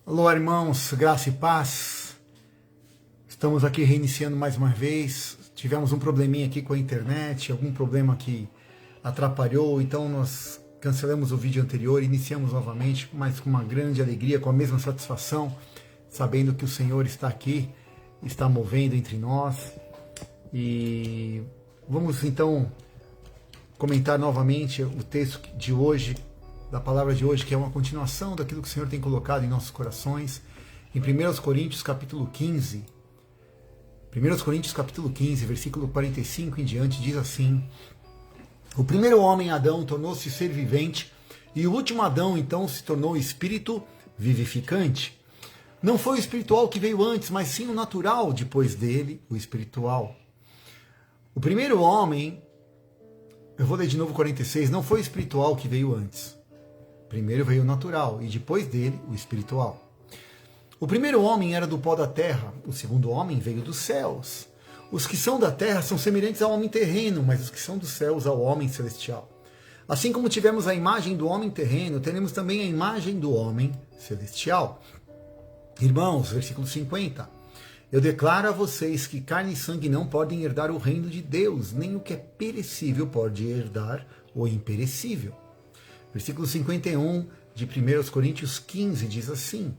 Olá, irmãos, graça e paz. Estamos aqui reiniciando mais uma vez. Tivemos um probleminha aqui com a internet, algum problema que atrapalhou, então nós cancelamos o vídeo anterior, iniciamos novamente, mas com uma grande alegria, com a mesma satisfação, sabendo que o Senhor está aqui, está movendo entre nós. E vamos então comentar novamente o texto de hoje, da palavra de hoje, que é uma continuação daquilo que o Senhor tem colocado em nossos corações, em 1 Coríntios capítulo 15. 1 Coríntios capítulo 15, versículo 45 em diante, diz assim: o primeiro homem, Adão, tornou-se ser vivente, e o último Adão, então, se tornou espírito vivificante. Não foi o espiritual que veio antes, mas sim o natural, depois dele, o espiritual. O primeiro homem, eu vou ler de novo 46, não foi o espiritual que veio antes. Primeiro veio o natural, e depois dele, o espiritual. O primeiro homem era do pó da terra, o segundo homem veio dos céus. Os que são da terra são semelhantes ao homem terreno, mas os que são dos céus ao homem celestial. Assim como tivemos a imagem do homem terreno, teremos também a imagem do homem celestial. Irmãos, versículo 50. Eu declaro a vocês que carne e sangue não podem herdar o reino de Deus, nem o que é perecível pode herdar o imperecível. Versículo 51 de 1 Coríntios 15 diz assim: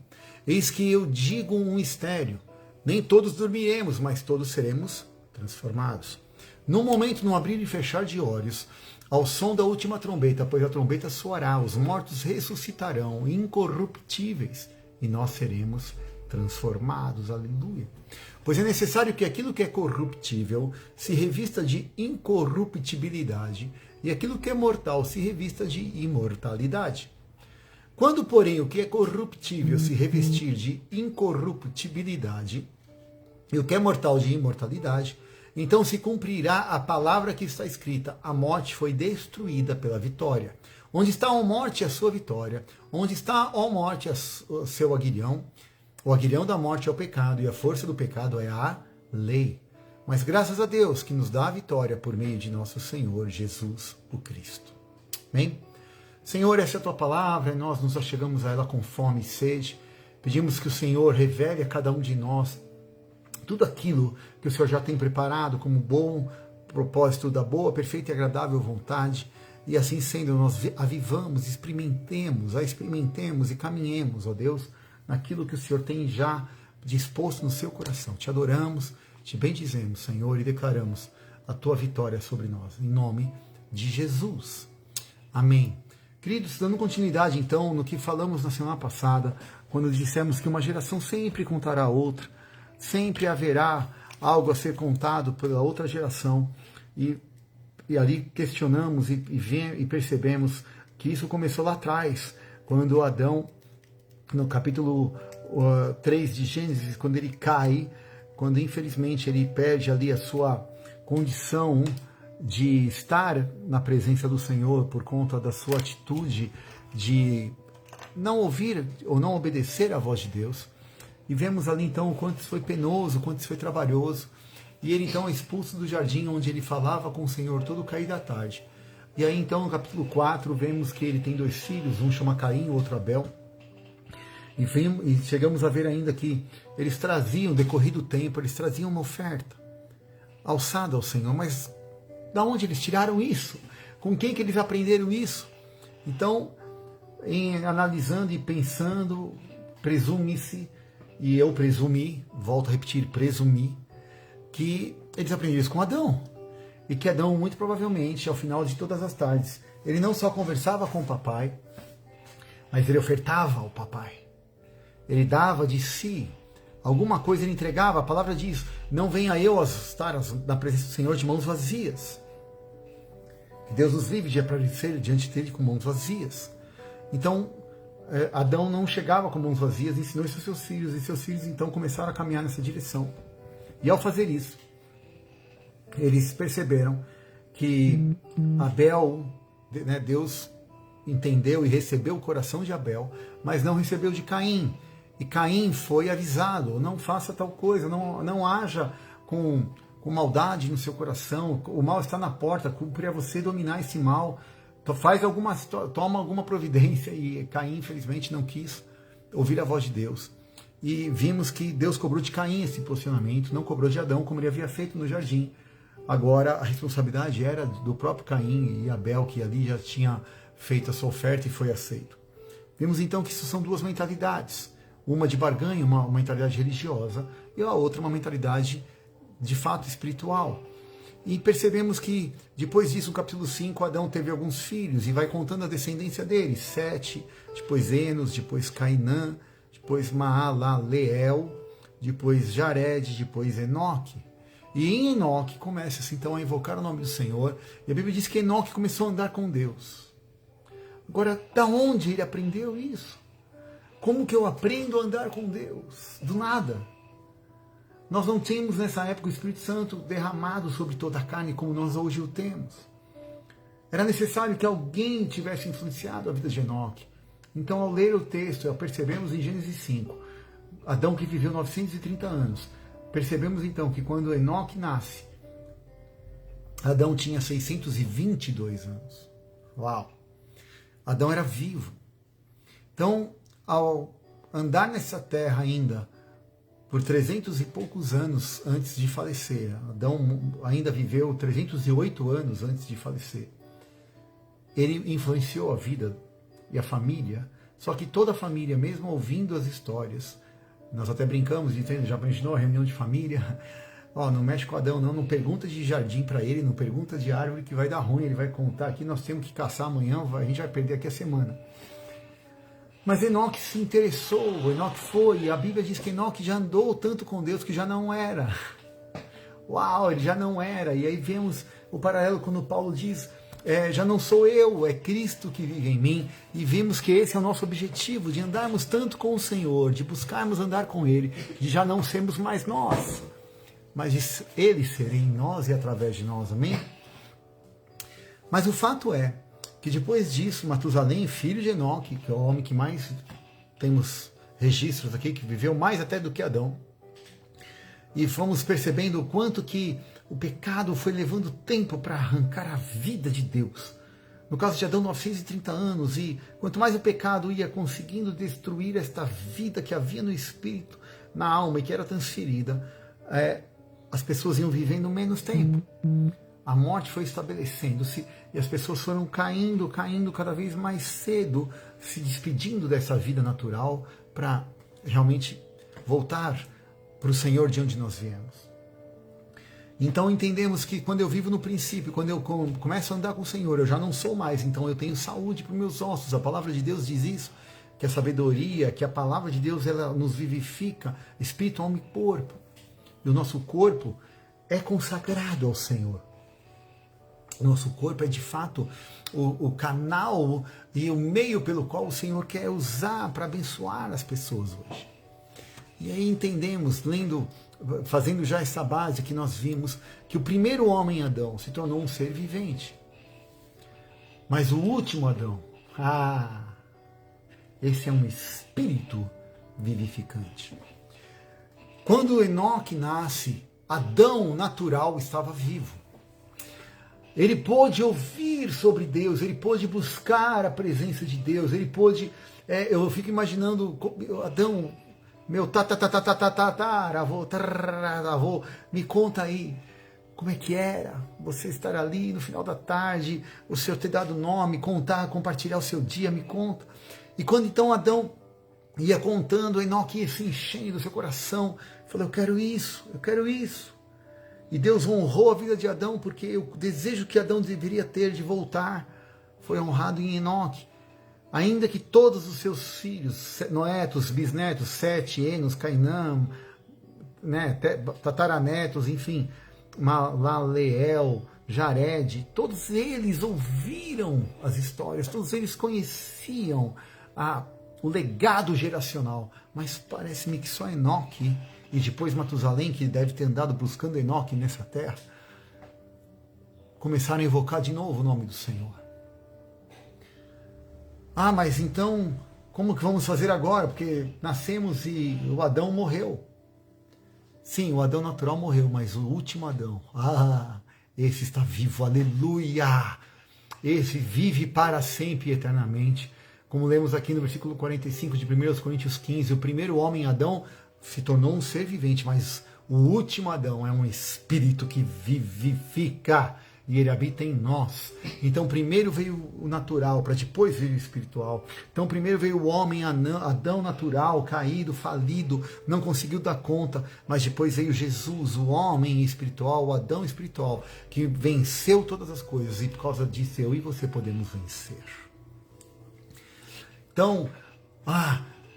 eis que eu digo um mistério, nem todos dormiremos, mas todos seremos transformados. No momento, no abrir e fechar de olhos, ao som da última trombeta, pois a trombeta soará, os mortos ressuscitarão, incorruptíveis, e nós seremos transformados. Aleluia. Pois é necessário que aquilo que é corruptível se revista de incorruptibilidade, e aquilo que é mortal se revista de imortalidade. Quando, porém, o que é corruptível se revestir de incorruptibilidade, e o que é mortal de imortalidade, então se cumprirá a palavra que está escrita: a morte foi destruída pela vitória. Onde está, ó morte, a sua vitória? Onde está, ó morte, o seu aguilhão? O aguilhão da morte é o pecado, e a força do pecado é a lei. Mas graças a Deus que nos dá a vitória por meio de nosso Senhor Jesus, o Cristo. Amém? Senhor, essa é a tua palavra, e nós nos achegamos a ela com fome e sede. Pedimos que o Senhor revele a cada um de nós tudo aquilo que o Senhor já tem preparado como bom propósito da boa, perfeita e agradável vontade. E assim sendo, nós avivamos, experimentemos e caminhemos, ó Deus, naquilo que o Senhor tem já disposto no seu coração. Te adoramos, te bendizemos, Senhor, e declaramos a tua vitória sobre nós, em nome de Jesus. Amém. Queridos, dando continuidade então no que falamos na semana passada, quando dissemos que uma geração sempre contará a outra, sempre haverá algo a ser contado pela outra geração, e ali questionamos e percebemos que isso começou lá atrás, quando Adão, no capítulo 3 de Gênesis, quando ele cai, quando infelizmente ele perde ali a sua condição de estar na presença do Senhor por conta da sua atitude de não ouvir ou não obedecer à voz de Deus. E vemos ali então o quanto isso foi penoso, o quanto isso foi trabalhoso. E ele então é expulso do jardim onde ele falava com o Senhor todo o cair da tarde. E aí então no capítulo 4 vemos que ele tem dois filhos, um chama Caim, o outro Abel. E chegamos a ver ainda que eles traziam, decorrido o tempo, eles traziam uma oferta alçada ao Senhor. Mas da onde eles tiraram isso? Com quem que eles aprenderam isso? Então, analisando e pensando, presume-se, e eu presumi, volto a repetir, presumi, que eles aprenderam isso com Adão. E que Adão, muito provavelmente, ao final de todas as tardes, ele não só conversava com o papai, mas ele ofertava ao papai. Ele dava de si, alguma coisa ele entregava. A palavra diz: não venha eu estar na presença do Senhor de mãos vazias. Que Deus nos livre de aparecer diante dele com mãos vazias. Então, Adão não chegava com mãos vazias, ensinou isso aos seus filhos, e seus filhos então começaram a caminhar nessa direção. E ao fazer isso, eles perceberam que Abel, né, Deus entendeu e recebeu o coração de Abel, mas não recebeu de Caim. E Caim foi avisado: não faça tal coisa, não haja com maldade no seu coração, o mal está na porta, cumpre a você dominar esse mal, toma alguma providência. E Caim infelizmente não quis, ouvir a voz de Deus. E vimos que Deus cobrou de Caim esse posicionamento, não cobrou de Adão, como ele havia feito no jardim. Agora a responsabilidade era do próprio Caim e Abel, que ali já tinha feito a sua oferta e foi aceito. Vimos então que isso são duas mentalidades. Uma de barganha, uma mentalidade religiosa, e a outra uma mentalidade de fato espiritual. E percebemos que depois disso, no capítulo 5, Adão teve alguns filhos e vai contando a descendência deles. Sete, depois Enos, depois Cainã, depois Maalaleel, depois Jared, depois Enoque. E em Enoque começa-se então a invocar o nome do Senhor. E a Bíblia diz que Enoque começou a andar com Deus. Agora, da onde ele aprendeu isso? Como que eu aprendo a andar com Deus? Do nada. Nós não tínhamos nessa época o Espírito Santo derramado sobre toda a carne como nós hoje o temos. Era necessário que alguém tivesse influenciado a vida de Enoque. Então, ao ler o texto, percebemos em Gênesis 5, Adão que viveu 930 anos, percebemos então que quando Enoque nasce, Adão tinha 622 anos. Uau! Adão era vivo. Então, ao andar nessa terra ainda, por 300 e poucos anos antes de falecer, Adão ainda viveu 308 anos antes de falecer, ele influenciou a vida e a família, só que toda a família, mesmo ouvindo as histórias, nós até brincamos, já imaginou a reunião de família? Não mexe com Adão, não pergunta de jardim para ele, não pergunta de árvore que vai dar ruim, ele vai contar aqui, nós temos que caçar amanhã, a gente vai perder aqui a semana. Mas Enoque se interessou, Enoque foi, a Bíblia diz que Enoque já andou tanto com Deus que já não era. Uau, ele já não era. E aí vemos o paralelo quando Paulo diz, já não sou eu, é Cristo que vive em mim. E vimos que esse é o nosso objetivo, de andarmos tanto com o Senhor, de buscarmos andar com Ele, de já não sermos mais nós, mas de Ele ser em nós e através de nós, amém? Mas o fato é que depois disso, Matusalém, filho de Enoque, que é o homem que mais temos registros aqui, que viveu mais até do que Adão, e fomos percebendo o quanto que o pecado foi levando tempo para arrancar a vida de Deus. No caso de Adão, 930 anos, e quanto mais o pecado ia conseguindo destruir esta vida que havia no espírito, na alma e que era transferida, as pessoas iam vivendo menos tempo. A morte foi estabelecendo-se e as pessoas foram caindo cada vez mais cedo, se despedindo dessa vida natural para realmente voltar para o Senhor de onde nós viemos. Então entendemos que quando eu vivo no princípio, quando eu começo a andar com o Senhor, eu já não sou mais, então eu tenho saúde para os meus ossos. A palavra de Deus diz isso, que a sabedoria, que a palavra de Deus ela nos vivifica, espírito, alma e corpo. E o nosso corpo é consagrado ao Senhor. Nosso corpo é de fato o canal e o meio pelo qual o Senhor quer usar para abençoar as pessoas hoje. E aí entendemos, fazendo já essa base que nós vimos, que o primeiro homem Adão se tornou um ser vivente. Mas o último Adão, esse é um espírito vivificante. Quando Enoque nasce, Adão natural estava vivo. Ele pôde ouvir sobre Deus, ele pôde buscar a presença de Deus, ele pôde... eu fico imaginando Adão, meu avô, me conta aí, como é que era você estar ali no final da tarde, o Senhor ter dado nome, contar, compartilhar o seu dia, me conta. E quando então Adão ia contando, Enoque ia se enchendo do seu coração, falou, eu quero isso. E Deus honrou a vida de Adão, porque o desejo que Adão deveria ter de voltar foi honrado em Enoque. Ainda que todos os seus filhos, netos, bisnetos, Sete, Enos, Cainã, tataranetos, enfim, Maalaleel, Jared, todos eles ouviram as histórias, todos eles conheciam o legado geracional, mas parece-me que só Enoque, e depois Matusalém, que deve ter andado buscando Enoque nessa terra, começaram a invocar de novo o nome do Senhor. Mas então, como que vamos fazer agora? Porque nascemos e o Adão morreu. Sim, o Adão natural morreu, mas o último Adão, esse está vivo, aleluia! Esse vive para sempre e eternamente. Como lemos aqui no versículo 45 de 1 Coríntios 15, o primeiro homem, Adão, se tornou um ser vivente, mas o último Adão é um espírito que vivifica e ele habita em nós. Então primeiro veio o natural, para depois vir o espiritual. Então primeiro veio o homem, Adão natural, caído, falido, não conseguiu dar conta, mas depois veio Jesus, o homem espiritual, o Adão espiritual, que venceu todas as coisas, e por causa disso eu e você podemos vencer. Então,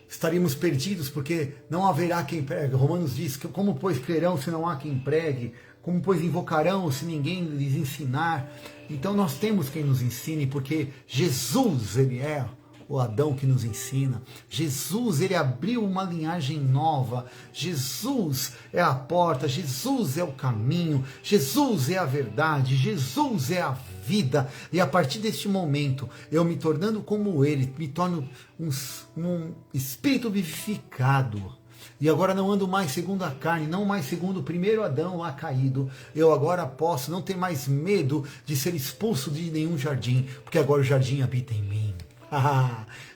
estaríamos perdidos porque não haverá quem pregue. Romanos diz que como pois crerão se não há quem pregue? Como pois invocarão se ninguém lhes ensinar? Então nós temos quem nos ensine, porque Jesus, ele é o Adão que nos ensina. Jesus, ele abriu uma linhagem nova. Jesus é a porta, Jesus é o caminho, Jesus é a verdade, Jesus é a vida. E a partir deste momento, eu me tornando como ele, me torno um espírito vivificado. E agora não ando mais segundo a carne, não mais segundo o primeiro Adão lá caído. Eu agora posso não ter mais medo de ser expulso de nenhum jardim, porque agora o jardim habita em mim.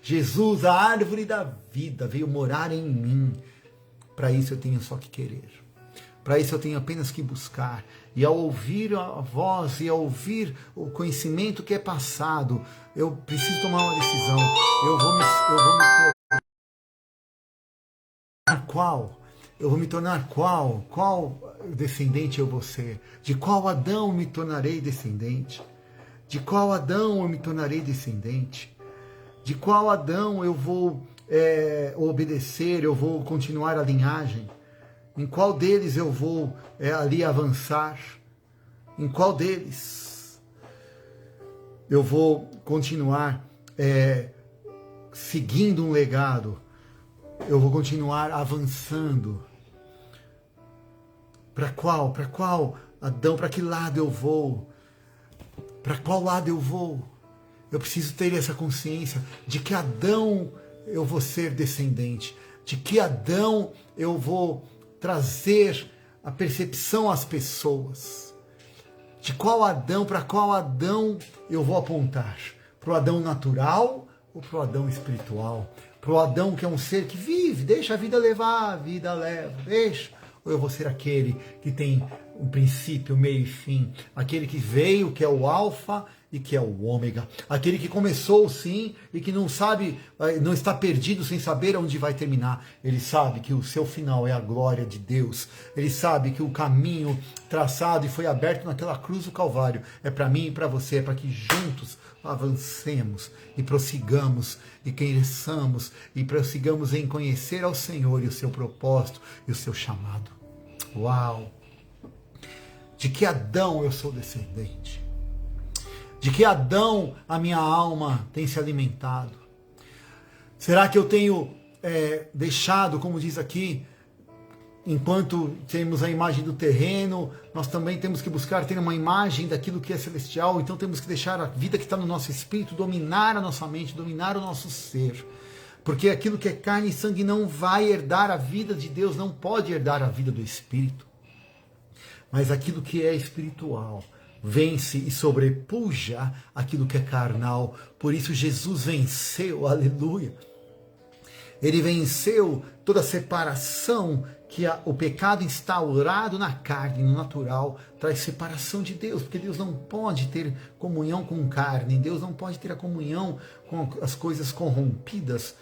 Jesus, a árvore da vida, veio morar em mim. Para isso eu tenho só que querer. Para isso eu tenho apenas que buscar. E ao ouvir a voz e ao ouvir o conhecimento que é passado, eu preciso tomar uma decisão. Eu vou me tornar qual? Eu vou me tornar qual? Qual descendente eu vou ser? De qual Adão me tornarei descendente? De qual Adão eu me tornarei descendente? De qual Adão eu vou obedecer, eu vou continuar a linhagem? Em qual deles eu vou ali avançar? Em qual deles eu vou continuar seguindo um legado? Eu vou continuar avançando? Para qual? Para qual Adão? Para que lado eu vou? Para qual lado eu vou? Eu preciso ter essa consciência de que Adão eu vou ser descendente, de que Adão eu vou trazer a percepção às pessoas, de qual Adão, para qual Adão eu vou apontar, para o Adão natural ou para o Adão espiritual, para o Adão que é um ser que vive, deixa a vida levar, a vida leva, deixa, ou eu vou ser aquele que tem um princípio, meio e fim, aquele que veio, que é o alfa e que é o ômega, aquele que começou sim e que não sabe, não está perdido sem saber onde vai terminar. Ele sabe que o seu final é a glória de Deus. Ele sabe que o caminho traçado e foi aberto naquela cruz do Calvário é para mim e para você, é para que juntos avancemos e prossigamos e cresçamos e prossigamos em conhecer ao Senhor e o seu propósito e o seu chamado. Uau! De que Adão eu sou descendente? De que Adão a minha alma tem se alimentado? Será que eu tenho deixado, como diz aqui, enquanto temos a imagem do terreno, nós também temos que buscar ter uma imagem daquilo que é celestial, então temos que deixar a vida que está no nosso espírito dominar a nossa mente, dominar o nosso ser. Porque aquilo que é carne e sangue não vai herdar a vida de Deus, não pode herdar a vida do Espírito. Mas aquilo que é espiritual vence e sobrepuja aquilo que é carnal. Por isso Jesus venceu, aleluia. Ele venceu toda a separação que o pecado instaurado na carne, no natural, traz separação de Deus, porque Deus não pode ter comunhão com carne, Deus não pode ter a comunhão com as coisas corrompidas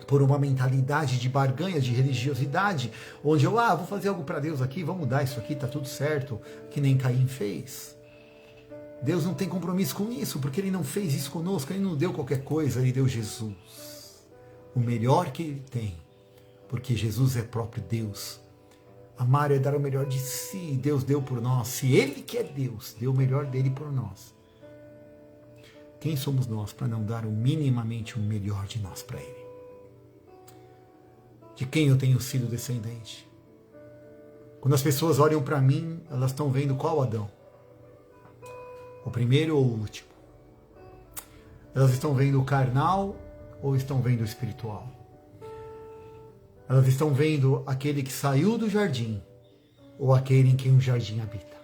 por uma mentalidade de barganha, de religiosidade, onde eu vou fazer algo para Deus aqui, vamos mudar isso aqui, tá tudo certo, que nem Caim fez. Deus não tem compromisso com isso, porque Ele não fez isso conosco, Ele não deu qualquer coisa, Ele deu Jesus. O melhor que Ele tem, porque Jesus é próprio Deus. Amar é dar o melhor de si, Deus deu por nós. Se Ele que é Deus, deu o melhor dele por nós. Quem somos nós para não dar minimamente o melhor de nós para Ele? De quem eu tenho sido descendente? Quando as pessoas olham para mim, elas estão vendo qual Adão? O primeiro ou o último? Elas estão vendo o carnal ou estão vendo o espiritual? Elas estão vendo aquele que saiu do jardim ou aquele em quem o jardim habita?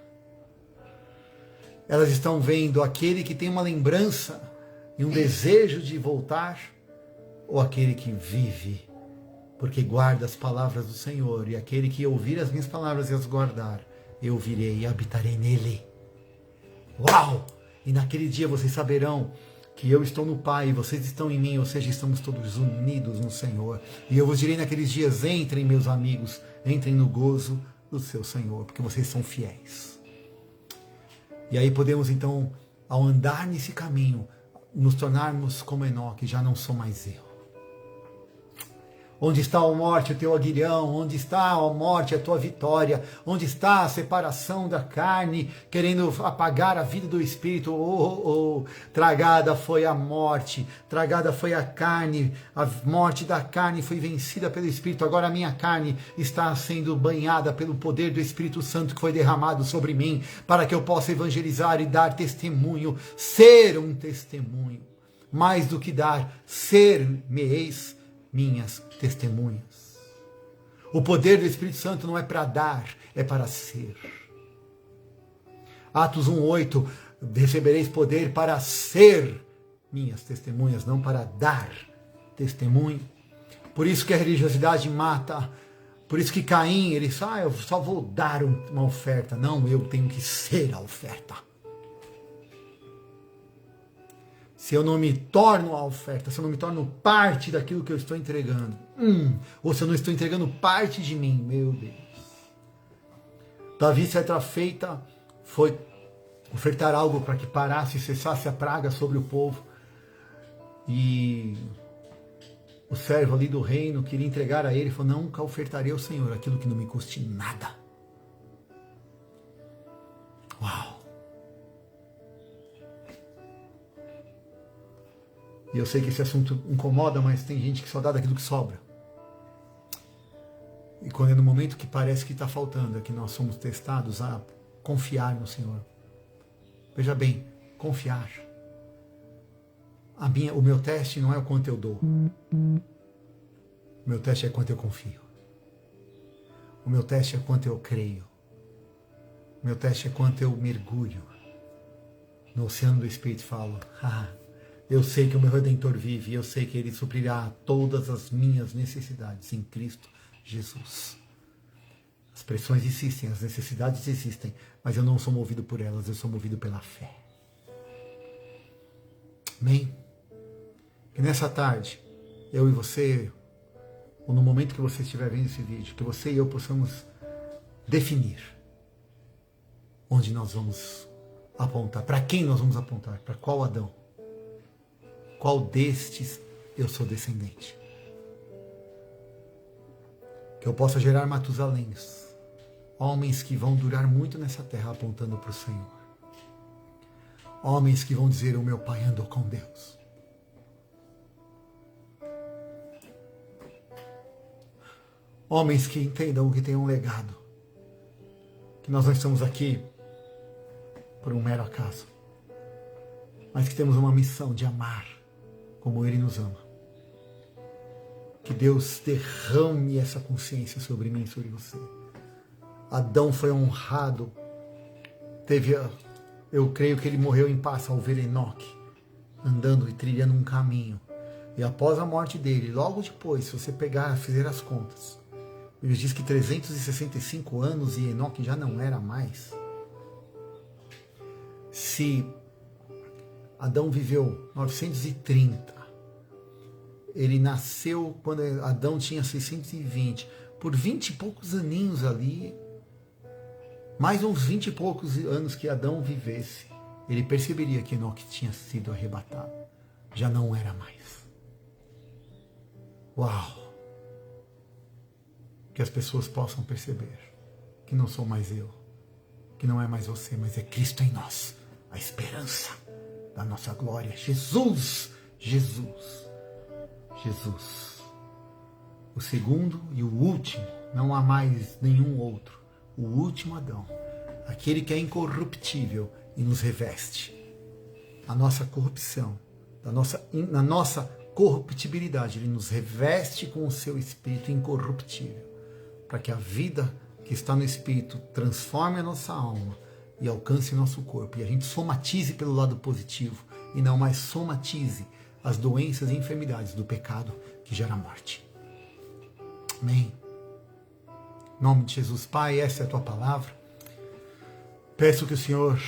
Elas estão vendo aquele que tem uma lembrança e um desejo de voltar ou aquele que vive, porque guarda as palavras do Senhor, e aquele que ouvir as minhas palavras e as guardar, eu virei e habitarei nele. Uau! E naquele dia vocês saberão que eu estou no Pai, e vocês estão em mim, ou seja, estamos todos unidos no Senhor. E eu vos direi naqueles dias, entrem meus amigos, entrem no gozo do seu Senhor, porque vocês são fiéis. E aí podemos então, ao andar nesse caminho, nos tornarmos como Enoque, já não sou mais eu. Onde está, ó morte, o teu aguilhão? Onde está, ó morte, a tua vitória? Onde está a separação da carne, querendo apagar a vida do espírito? Tragada foi a morte, tragada foi a carne, a morte da carne foi vencida pelo Espírito. Agora a minha carne está sendo banhada pelo poder do Espírito Santo que foi derramado sobre mim, para que eu possa evangelizar e dar testemunho, ser um testemunho. Mais do que dar, ser-me-eis minhas testemunhas. O poder do Espírito Santo não é para dar, é para ser. Atos 1:8, recebereis poder para ser minhas testemunhas, não para dar testemunho. Por isso que a religiosidade mata. Por isso que Caim, ele disse, eu só vou dar uma oferta. Não, eu tenho que ser a oferta. Se eu não me torno a oferta, se eu não me torno parte daquilo que eu estou entregando, ou se eu não estou entregando parte de mim, meu Deus. Davi, certa feita, foi ofertar algo para que parasse e cessasse a praga sobre o povo. E o servo ali do reino queria entregar a ele, falou, nunca ofertarei ao Senhor aquilo que não me custe nada. Uau! E eu sei que esse assunto incomoda, mas tem gente que só dá daquilo que sobra. E quando é no momento que parece que está faltando, é que nós somos testados a confiar no Senhor. Veja bem, confiar. O meu teste não é o quanto eu dou. O meu teste é quanto eu confio. O meu teste é quanto eu creio. O meu teste é quanto eu mergulho no oceano do Espírito e falo, eu sei que o meu Redentor vive, eu sei que Ele suprirá todas as minhas necessidades em Cristo Jesus. As pressões existem, as necessidades existem, mas eu não sou movido por elas, eu sou movido pela fé. Amém? Que nessa tarde, eu e você, ou no momento que você estiver vendo esse vídeo, que você e eu possamos definir onde nós vamos apontar, para quem nós vamos apontar, para qual Adão. Qual destes eu sou descendente? Que eu possa gerar Matusaléns, homens que vão durar muito nessa terra apontando para o Senhor. Homens que vão dizer, o meu pai andou com Deus. Homens que entendam que tem um legado. Que nós não estamos aqui por um mero acaso, mas que temos uma missão de amar como Ele nos ama. Que Deus derrame essa consciência sobre mim e sobre você. Adão foi honrado. Eu creio que ele morreu em paz ao ver Enoque andando e trilhando um caminho. E após a morte dele, logo depois, se você fizer as contas, ele diz que 365 anos e Enoque já não era mais. Se Adão viveu 930, ele nasceu quando Adão tinha 620. Por 20 e poucos aninhos ali, mais uns 20 e poucos anos que Adão vivesse, ele perceberia que Enoque tinha sido arrebatado. Já não era mais. Uau! Que as pessoas possam perceber que não sou mais eu, que não é mais você, mas é Cristo em nós, a esperança da nossa glória. Jesus, Jesus, Jesus. O segundo e o último, não há mais nenhum outro. O último Adão, aquele que é incorruptível e nos reveste. A nossa corrupção, na nossa corruptibilidade, Ele nos reveste com o seu Espírito incorruptível, para que a vida que está no Espírito transforme a nossa alma e alcance nosso corpo. E a gente somatize pelo lado positivo e não mais somatize as doenças e enfermidades do pecado que gera morte. Amém. Em nome de Jesus, Pai, essa é a tua palavra. Peço que o Senhor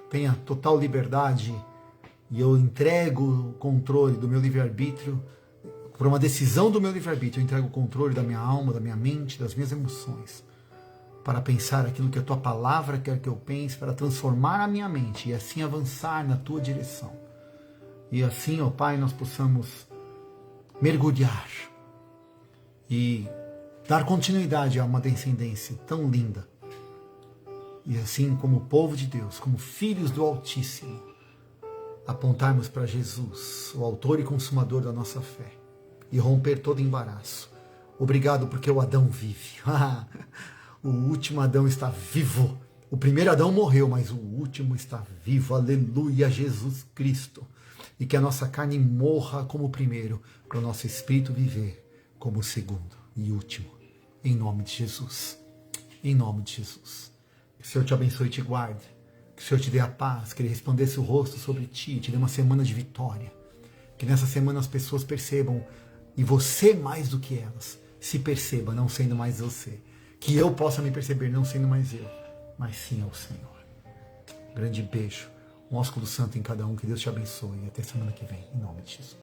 tenha total liberdade e eu entrego o controle do meu livre-arbítrio, por uma decisão do meu livre-arbítrio, eu entrego o controle da minha alma, da minha mente, das minhas emoções, para pensar aquilo que a tua palavra quer que eu pense, para transformar a minha mente e assim avançar na tua direção. E assim, ó Pai, nós possamos mergulhar e dar continuidade a uma descendência tão linda. E assim, como povo de Deus, como filhos do Altíssimo, apontarmos para Jesus, o autor e consumador da nossa fé, e romper todo embaraço. Obrigado porque o Adão vive. O último Adão está vivo. O primeiro Adão morreu, mas o último está vivo. Aleluia, Jesus Cristo. E que a nossa carne morra como o primeiro, para o nosso espírito viver como o segundo e último. Em nome de Jesus. Em nome de Jesus. Que o Senhor te abençoe e te guarde. Que o Senhor te dê a paz, que Ele resplandece o rosto sobre ti, te dê uma semana de vitória. Que nessa semana as pessoas percebam, e você mais do que elas, se perceba, não sendo mais você. Que eu possa me perceber, não sendo mais eu, mas sim ao Senhor. Grande beijo, um ósculo santo em cada um, que Deus te abençoe. E até semana que vem, em nome de Jesus.